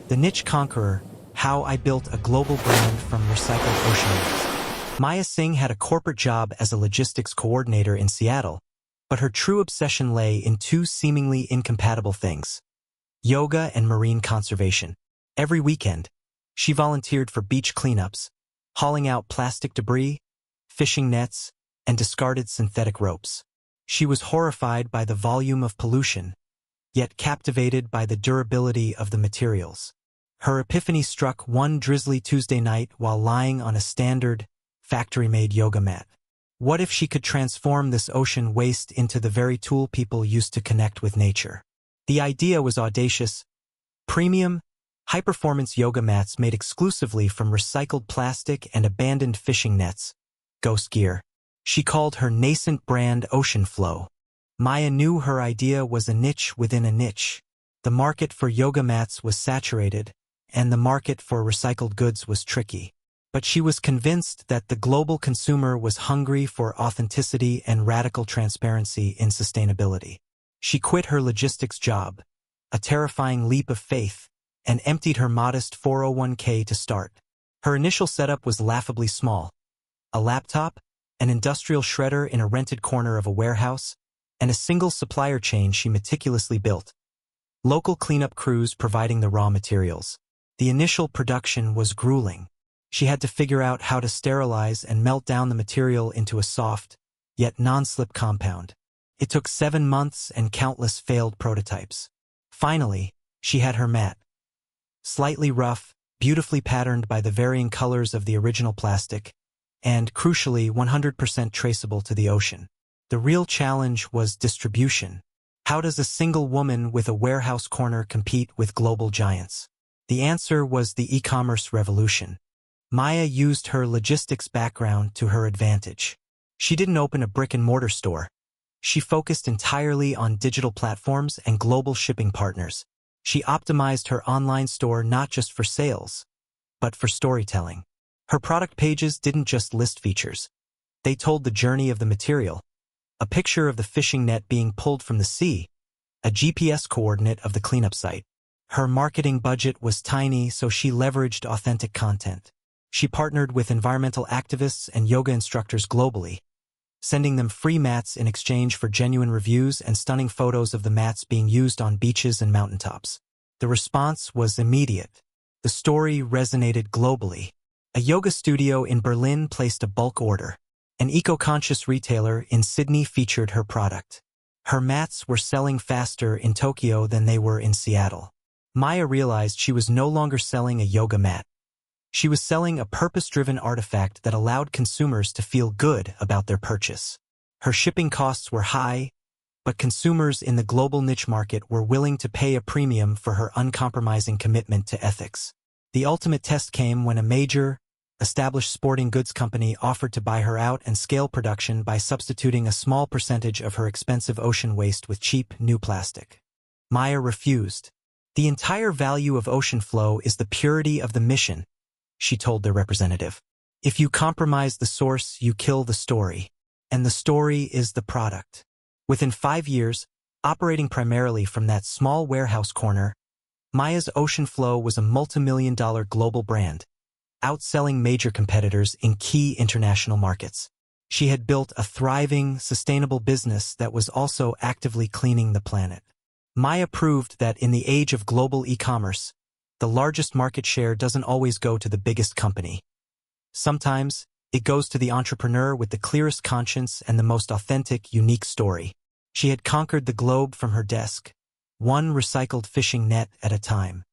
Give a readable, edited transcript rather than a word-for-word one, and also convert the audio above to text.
The Niche Conqueror: How I Built a Global Brand from Recycled Ocean Waste. Maya Singh had a corporate job as a logistics coordinator in Seattle, but her true obsession lay in two seemingly incompatible things: yoga and marine conservation. Every weekend, she volunteered for beach cleanups, hauling out plastic debris, fishing nets, and discarded synthetic ropes. She was horrified by the volume of pollution, yet captivated by the durability of the materials. Her epiphany struck one drizzly Tuesday night while lying on a standard, factory-made yoga mat. What if she could transform this ocean waste into the very tool people used to connect with nature? The idea was audacious: premium, high-performance yoga mats made exclusively from recycled plastic and abandoned fishing nets. Ghost gear. She called her nascent brand Ocean Flow. Maya knew her idea was a niche within a niche. The market for yoga mats was saturated, and the market for recycled goods was tricky. But she was convinced that the global consumer was hungry for authenticity and radical transparency in sustainability. She quit her logistics job, a terrifying leap of faith, and emptied her modest 401k to start. Her initial setup was laughably small: a laptop, an industrial shredder in a rented corner of a warehouse, and a single supplier chain she meticulously built. Local cleanup crews providing the raw materials. The initial production was grueling. She had to figure out how to sterilize and melt down the material into a soft, yet non-slip compound. It took 7 months and countless failed prototypes. Finally, she had her mat. Slightly rough, beautifully patterned by the varying colors of the original plastic, and, crucially, 100% traceable to the ocean. The real challenge was distribution. How does a single woman with a warehouse corner compete with global giants? The answer was the e-commerce revolution. Maya used her logistics background to her advantage. She didn't open a brick-and-mortar store. She focused entirely on digital platforms and global shipping partners. She optimized her online store not just for sales, but for storytelling. Her product pages didn't just list features. They told the journey of the material: a picture of the fishing net being pulled from the sea, a GPS coordinate of the cleanup site. Her marketing budget was tiny, so she leveraged authentic content. She partnered with environmental activists and yoga instructors globally, sending them free mats in exchange for genuine reviews and stunning photos of the mats being used on beaches and mountaintops. The response was immediate. The story resonated globally. A yoga studio in Berlin placed a bulk order. An eco-conscious retailer in Sydney featured her product. Her mats were selling faster in Tokyo than they were in Seattle. Maya realized she was no longer selling a yoga mat. She was selling a purpose-driven artifact that allowed consumers to feel good about their purchase. Her shipping costs were high, but consumers in the global niche market were willing to pay a premium for her uncompromising commitment to ethics. The ultimate test came when a major, established sporting goods company offered to buy her out and scale production by substituting a small percentage of her expensive ocean waste with cheap, new plastic. Maya refused. "The entire value of Ocean Flow is the purity of the mission," she told their representative. "If you compromise the source, you kill the story. And the story is the product." Within 5 years, operating primarily from that small warehouse corner, Maya's Ocean Flow was a multi-million-dollar global brand, outselling major competitors in key international markets. She had built a thriving, sustainable business that was also actively cleaning the planet. Maya proved that in the age of global e-commerce, the largest market share doesn't always go to the biggest company. Sometimes, it goes to the entrepreneur with the clearest conscience and the most authentic, unique story. She had conquered the globe from her desk, one recycled fishing net at a time.